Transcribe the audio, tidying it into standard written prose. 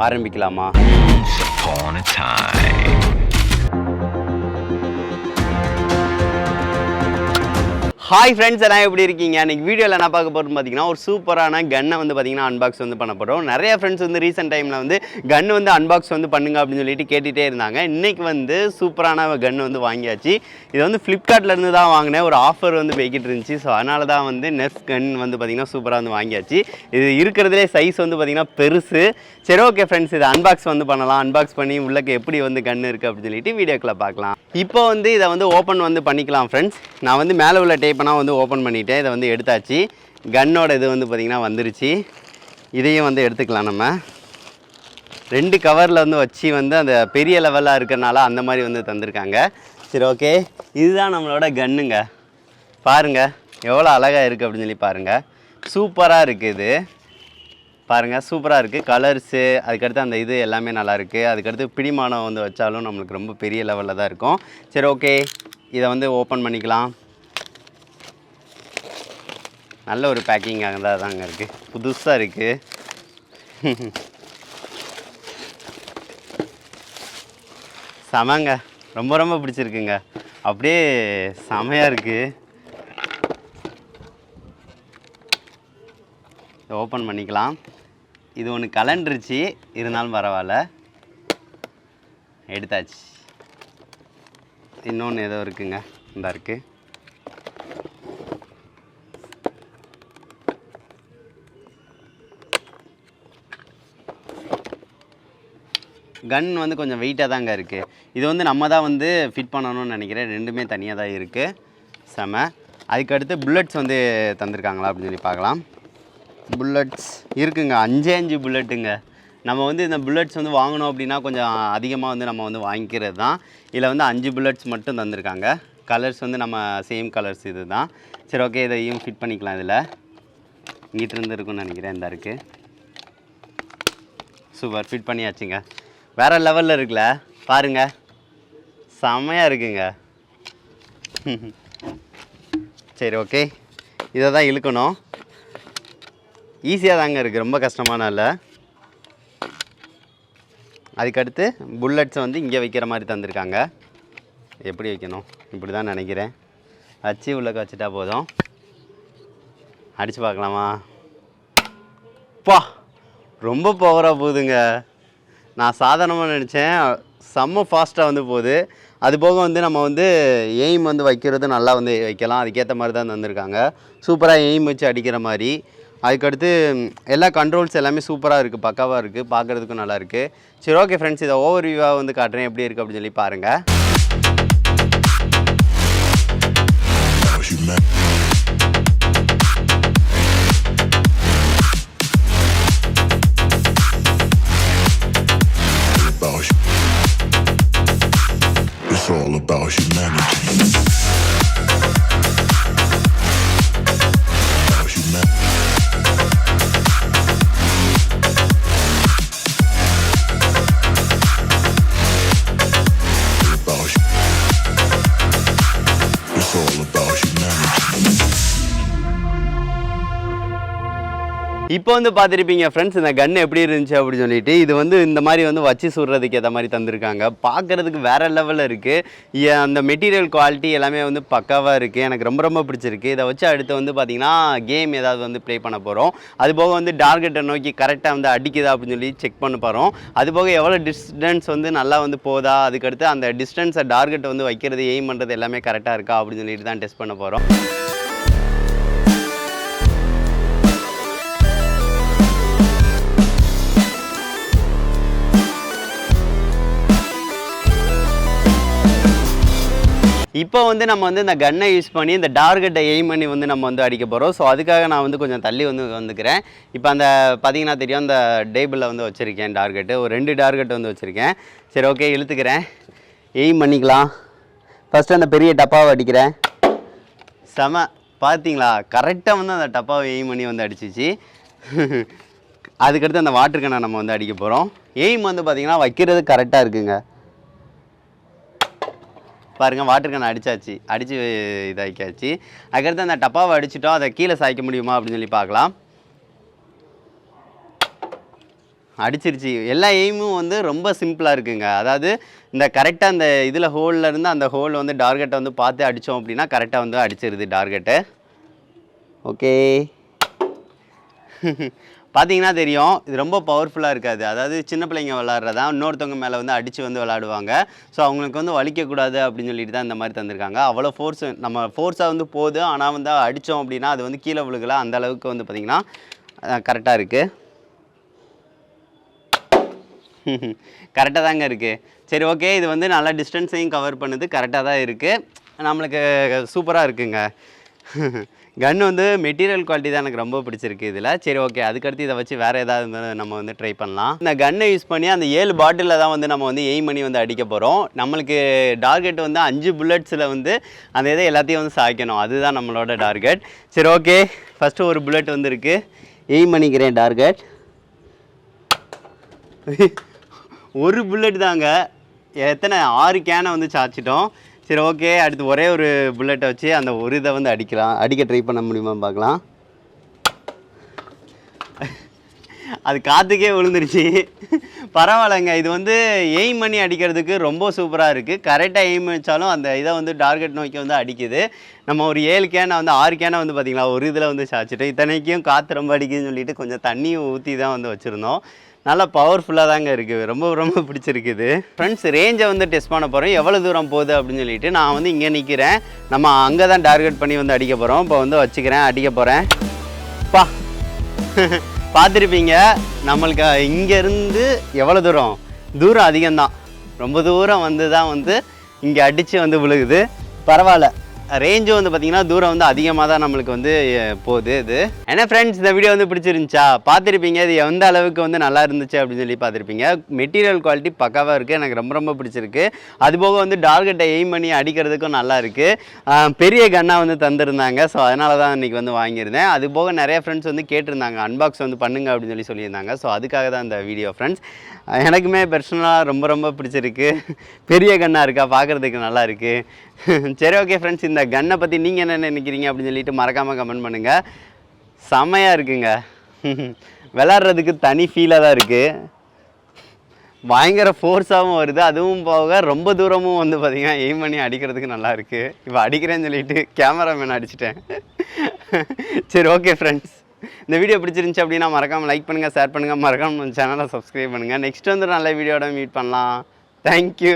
ஆரம்பிக்கலாமா? Hi friends, எல்லாம் எப்படி இருக்கீங்க? இன்றைக்கி வீடியோவில் என்ன பார்க்க போகிறோம்னு பார்த்தீங்கன்னா, ஒரு சூப்பரான கன்னை வந்து பார்த்தீங்கன்னா அன்பாக்ஸ் வந்து பண்ண போகிறோம். நிறைய ஃப்ரெண்ட்ஸ் வந்து ரீசெண்ட் டைமில் வந்து கன் வந்து அன்பாக்ஸ் வந்து பண்ணுங்க அப்படின்னு சொல்லிட்டு கேட்டுகிட்டே இருந்தாங்க. இன்றைக்கி வந்து சூப்பரான கன் வந்து வாங்கியாச்சு. இது வந்து ஃப்ளிப்கார்ட்லேருந்து தான் வாங்கினேன். ஒரு ஆஃபர் வந்து போய்கிட்டு இருந்துச்சு. ஸோ அதனால தான் வந்து நெர்ஃப் கன் வந்து பார்த்திங்கன்னா சூப்பராக வந்து வாங்கியாச்சு. இது இருக்கிறதுலே சைஸ் வந்து பார்த்திங்கன்னா பெருசு. சரி, ஓகே ஃப்ரெண்ட்ஸ், இது அன்பாக்ஸ் வந்து பண்ணலாம். அன்பாக்ஸ் பண்ணி உள்ளக்கு எப்படி வந்து கன் இருக்குது அப்படின்னு சொல்லிட்டு வீடியோக்குள்ளே பார்க்கலாம். இப்போ வந்து இதை வந்து ஓப்பன் வந்து பண்ணிக்கலாம் ஃப்ரெண்ட்ஸ். நான் வந்து மேலே உள்ள டேப்பெல்லாம் வந்து ஓப்பன் பண்ணிவிட்டேன். இதை வந்து எடுத்தாச்சு. கன்னோட இது வந்து பார்த்திங்கன்னா வந்துருச்சு. இதையும் வந்து எடுத்துக்கலாம். நம்ம 2 கவரில் வந்து வச்சு வந்து அந்த பெரிய லெவலாக இருக்கிறனால அந்த மாதிரி வந்து தந்திருக்காங்க. சரி, ஓகே, இதுதான் நம்மளோட கன்னுங்க. பாருங்கள் எவ்வளோ அழகாக இருக்குது அப்படின்னு சொல்லி பாருங்கள். சூப்பராக இருக்குது இது. பாருங்கள், சூப்பராக இருக்குது. கலர்ஸு, அதுக்கடுத்து அந்த இது எல்லாமே நல்லாயிருக்கு. அதுக்கடுத்து பிடிமானம் வந்து வச்சாலும் நம்மளுக்கு ரொம்ப பெரிய லெவலில் தான் இருக்கும். சரி, ஓகே, இதை வந்து ஓப்பன் பண்ணிக்கலாம். நல்ல ஒரு பேக்கிங்காக தான் தாங்க இருக்குது. புதுசாக இருக்குது. செமங்க, ரொம்ப ரொம்ப பிடிச்சிருக்குங்க. அப்படியே செமையாக இருக்குது. ஓப்பன் பண்ணிக்கலாம். இது ஒன்று கலண்டுருச்சு, இருந்தாலும் பரவாயில்ல, எடுத்தாச்சு. இன்னொன்று ஏதோ இருக்குங்க, இந்த இருக்குது. கன் வந்து கொஞ்சம் வெயிட்டாக தாங்க இருக்குது. இது வந்து நம்ம தான் வந்து ஃபிட் பண்ணணும்னு நினைக்கிறேன். ரெண்டுமே தனியாக தான் இருக்குது. செம. அதுக்கடுத்து புல்லட்ஸ் வந்து தந்திருக்காங்களா அப்படின்னு சொல்லி பார்க்கலாம். புல்லட்ஸ் இருக்குங்க, 5 புல்லட்டுங்க. நம்ம வந்து இந்த புல்லட்ஸ் வந்து வாங்கணும் அப்படின்னா கொஞ்சம் அதிகமாக வந்து நம்ம வந்து வாங்கிக்கிறது தான். இதில் வந்து 5 புல்லட்ஸ் மட்டும் தந்திருக்காங்க. கலர்ஸ் வந்து நம்ம சேம் கலர்ஸ் இது தான். சரி, ஓகே, இதையும் ஃபிட் பண்ணிக்கலாம். இதில் இங்கிட்டு இருந்து இருக்குன்னு நினைக்கிறேன். இந்த இருக்குது. சூப்பர், ஃபிட் பண்ணியாச்சுங்க. வேறு லெவலில் இருக்குல்ல, பாருங்கள், செம்மையாக இருக்குங்க. சரி, ஓகே, இதை தான் இழுக்கணும். ஈஸியாக தாங்க இருக்குது, ரொம்ப கஷ்டமான இல்லை. அதுக்கடுத்து புல்லட்ஸை வந்து இங்கே வைக்கிற மாதிரி தந்திருக்காங்க. எப்படி வைக்கணும்? இப்படி தான் நினைக்கிறேன். வச்சு உள்ளக்க வச்சுட்டா போதும். அடித்து பார்க்கலாமா? பா, ரொம்ப பவராக போகுதுங்க. நான் சாதாரணமாக நினச்சேன், செம்ம ஃபாஸ்ட்டாக வந்து போகுது. அது போக வந்து நம்ம வந்து எய்ம் வந்து வைக்கிறது நல்லா வந்து வைக்கலாம். அதுக்கேற்ற மாதிரி தான் தந்திருக்காங்க. சூப்பராக எய்ம் வச்சு அடிக்கிற மாதிரி. அதுக்கடுத்து எல்லா கண்ட்ரோல்ஸ் எல்லாமே சூப்பராக இருக்குது, பக்காவாக இருக்குது, பார்க்குறதுக்கும் நல்லா இருக்குது. சரி, ஓகே ஃப்ரெண்ட்ஸ், இதை ஓவர் வியூவாக வந்து காட்டுறேன் எப்படி இருக்குது அப்படின்னு சொல்லி பாருங்கள். It's all about humanity. இப்போ வந்து பார்த்துருப்பீங்க ஃப்ரெண்ட்ஸ், இந்த கன் எப்படி இருந்துச்சு அப்படின்னு சொல்லிட்டு. இது வந்து இந்த மாதிரி வந்து வச்சு சுடுறதுக்கு ஏற்ற மாதிரி தந்திருக்காங்க. பார்க்குறதுக்கு வேறு லெவலில் இருக்குது. அந்த மெட்டீரியல் குவாலிட்டி எல்லாமே வந்து பக்காவாக இருக்குது. எனக்கு ரொம்ப ரொம்ப பிடிச்சிருக்கு. இதை வச்சு அடுத்து வந்து பார்த்திங்கன்னா கேம் ஏதாவது வந்து ப்ளே பண்ண போகிறோம். அதுபோக வந்து டார்கெட்டை நோக்கி கரெக்டாக வந்து அடிக்குதா அப்படின்னு சொல்லி செக் பண்ண போகிறோம். அதுபோக எவ்வளோ டிஸ்டன்ஸ் வந்து நல்லா வந்து போதா, அதுக்கடுத்து அந்த டிஸ்டன்ஸை டார்கெட்டை வந்து வைக்கிறது, எய்ம் பண்ணுறது எல்லாமே கரெக்டாக இருக்கா அப்படின்னு சொல்லிட்டு தான் டெஸ்ட் பண்ண போகிறோம். இப்போ வந்து நம்ம வந்து இந்த கன்னை யூஸ் பண்ணி இந்த டார்கெட்டை எய்ம் பண்ணி வந்து நம்ம வந்து அடிக்க போகிறோம். ஸோ அதுக்காக நான் வந்து கொஞ்சம் தள்ளி வந்துக்கிறேன். இப்போ அந்த பார்த்தீங்கன்னா தெரியும், அந்த டேபிளில் வந்து வச்சுருக்கேன் டார்கெட்டு. ஒரு 2 டார்கெட் வந்து வச்சுருக்கேன். சரி, ஓகே, இழுத்துக்கிறேன். எய்ம் பண்ணிக்கலாம். ஃபஸ்ட்டு அந்த பெரிய டப்பாவை அடிக்கிறேன். செம, பார்த்தீங்களா, கரெக்டாக வந்து அந்த டப்பாவை எய்ம் பண்ணி வந்து அடிச்சிச்சு. அதுக்கடுத்து அந்த வாட்டர் கேனை நம்ம வந்து அடிக்க போகிறோம். எய்ம் வந்து பார்த்திங்கன்னா வைக்கிறது கரெக்டாக இருக்குங்க. பாருங்கள், வாட்டர் கேன் அடித்தாச்சு, அடித்து இதாக்கியாச்சு. அதுக்கடுத்து அந்த டப்பாவை அடிச்சிட்டோம். அதை கீழே சாய்க்க முடியுமா அப்படின்னு சொல்லி பார்க்கலாம். அடிச்சிருச்சு. எல்லா எய்மும் வந்து ரொம்ப சிம்பிளாக இருக்குங்க. அதாவது இந்த கரெக்டாக அந்த இதில் ஹோலில் இருந்து அந்த ஹோல் வந்து டார்கெட்டை வந்து பார்த்து அடித்தோம் அப்படின்னா கரெக்டாக வந்து அடிச்சிருது டார்கெட்டை. ஓகே பார்த்தீங்கன்னா தெரியும், இது ரொம்ப பவர்ஃபுல்லாக இருக்காது. அதாவது சின்ன பிள்ளைங்க விளாட்றதா இன்னொருத்தவங்க மேலே வந்து அடித்து வந்து விளாடுவாங்க. ஸோ அவங்களுக்கு வந்து வலிக்கக்கூடாது அப்படின்னு சொல்லிட்டு தான் இந்த மாதிரி தந்திருக்காங்க. அவ்வளோ ஃபோர்ஸ் நம்ம ஃபோர்ஸாக வந்து போகுது, ஆனால் வந்து அடித்தோம் அப்படின்னா அது வந்து கீழே விழுகலை. அந்த அளவுக்கு வந்து பார்த்திங்கன்னா கரெக்டாக இருக்குது. கரெக்டாக தாங்க இருக்குது. சரி ஓகே, இது வந்து நல்லா டிஸ்டன்ஸையும் கவர் பண்ணுது, கரெக்டாக தான் இருக்குது. நம்மளுக்கு சூப்பராக இருக்குங்க. கன் வந்து மெட்டீரியல் குவாலிட்டி தான் எனக்கு ரொம்ப பிடிச்சிருக்கு இதில். சரி ஓகே, அதுக்கடுத்து இதை வச்சு வேறு ஏதாவது நம்ம வந்து ட்ரை பண்ணலாம். இந்த கன்னை யூஸ் பண்ணி அந்த 7 பாட்டிலில் தான் வந்து நம்ம வந்து எய்ம் பண்ணி வந்து அடிக்க போகிறோம். நம்மளுக்கு டார்கெட் வந்து 5 புல்லட்ஸில் வந்து அந்த இதை எல்லாத்தையும் வந்து சாய்க்கணும். அதுதான் நம்மளோட டார்கெட். சரி ஓகே, ஃபஸ்ட்டு ஒரு புல்லட் வந்து இருக்குது. எய்ம் பண்ணிக்கிறேன் டார்கெட். ஒரு புல்லட் தாங்க. எத்தனை 6 கேனை வந்து சாய்ச்சிட்டோம். சரி ஓகே, அடுத்து ஒரே ஒரு புல்லட்டை வச்சு அந்த ஒரு இதை வந்து அடிக்க ட்ரை பண்ண முடியுமா பார்க்கலாம். அது காற்றுக்கே விழுந்துருச்சு. பரவாயில்லைங்க, இது வந்து எய்ம் பண்ணி அடிக்கிறதுக்கு ரொம்ப சூப்பராக இருக்குது. கரெக்டாக எய்ம் வச்சாலும் அந்த இதை வந்து டார்கெட் நோக்கி வந்து அடிக்குது. நம்ம ஒரு 7 கேனை வந்து 6 கேனை வந்து பார்த்திங்களா ஒரு இதில் வந்து சாய்ச்சிட்டோம். இத்தனைக்கும் காற்று ரொம்ப அடிக்குதுன்னு சொல்லிட்டு கொஞ்சம் தண்ணியை ஊற்றி தான் வந்து வச்சுருந்தோம். நல்லா பவர்ஃபுல்லாக தாங்க இருக்குது. ரொம்ப ரொம்ப பிடிச்சிருக்குது. ஃப்ரெண்ட்ஸ், ரேஞ்சை வந்து டெஸ்ட் பண்ண போகிறோம், எவ்வளோ தூரம் போகுது அப்படின்னு சொல்லிட்டு. நான் வந்து இங்கே நிற்கிறேன், நம்ம அங்கே தான் டார்கெட் பண்ணி வந்து அடிக்க போகிறோம். இப்போ வந்து வச்சுக்கிறேன், அடிக்க போகிறேன். பார்த்துருப்பீங்க, நம்மளுக்கு இங்கேருந்து எவ்வளோ தூரம் அதிகம்தான். ரொம்ப தூரம் வந்து தான் வந்து இங்கே அடித்து வந்து விழுகுது. பரவாயில்ல, ரேஞ்சும் வந்து பார்த்திங்கன்னா தூரம் வந்து அதிகமாக தான் நம்மளுக்கு வந்து போகுது. இது என்ன ஃப்ரெண்ட்ஸ், இந்த வீடியோ வந்து பிடிச்சிருந்துச்சா? பார்த்துருப்பீங்க, இது எந்த அளவுக்கு வந்து நல்லா இருந்துச்சு அப்படின்னு சொல்லி பார்த்துருப்பீங்க. மெட்டீரியல் குவாலிட்டி பக்காவாக இருக்குது, எனக்கு ரொம்ப ரொம்ப பிடிச்சிருக்கு. அதுபோக வந்து டார்கெட்டை எய்ம் பண்ணி அடிக்கிறதுக்கும் நல்லா இருக்குது. பெரிய கன்னாக வந்து தந்திருந்தாங்க. ஸோ அதனால தான் இன்றைக்கி வந்து வாங்கியிருந்தேன். அதுபோக நிறைய ஃப்ரெண்ட்ஸ் வந்து கேட்டிருந்தாங்க, அன்பாக்ஸ் வந்து பண்ணுங்க அப்படின்னு சொல்லியிருந்தாங்க. ஸோ அதுக்காக தான் இந்த வீடியோ ஃப்ரெண்ட்ஸ். எனக்குமே பர்சனலாக ரொம்ப ரொம்ப பிடிச்சிருக்கு. பெரிய கன்னாக இருக்கா, பார்க்குறதுக்கு நல்லா இருக்குது. சரி ஓகே ஃப்ரெண்ட்ஸ், இந்த கன்னை பற்றி நீங்கள் என்ன நினைக்கிறீங்க அப்படின்னு சொல்லிட்டு மறக்காமல் கமெண்ட் பண்ணுங்கள். செம்மையாக இருக்குங்க. விளாட்றதுக்கு தனி ஃபீலாக தான் இருக்குது. பயங்கர ஃபோர்ஸாகவும் வருது. அதுவும் போக ரொம்ப தூரமும் வந்து பார்த்திங்கன்னா எய்ம் பண்ணி அடிக்கிறதுக்கு நல்லா இருக்குது. இப்போ அடிக்கிறேன்னு சொல்லிட்டு கேமராமேன் அடிச்சிட்டேன். சரி ஓகே ஃப்ரெண்ட்ஸ், இந்த வீடியோ பிடிச்சிருந்துச்சு அப்படின்னா மறக்காமல் லைக் பண்ணுங்கள், ஷேர் பண்ணுங்கள், மறக்காமல் சேனலை சப்ஸ்கிரைப் பண்ணுங்கள். நெக்ஸ்ட் வந்து நல்ல வீடியோட மீட் பண்ணலாம். தேங்க்யூ.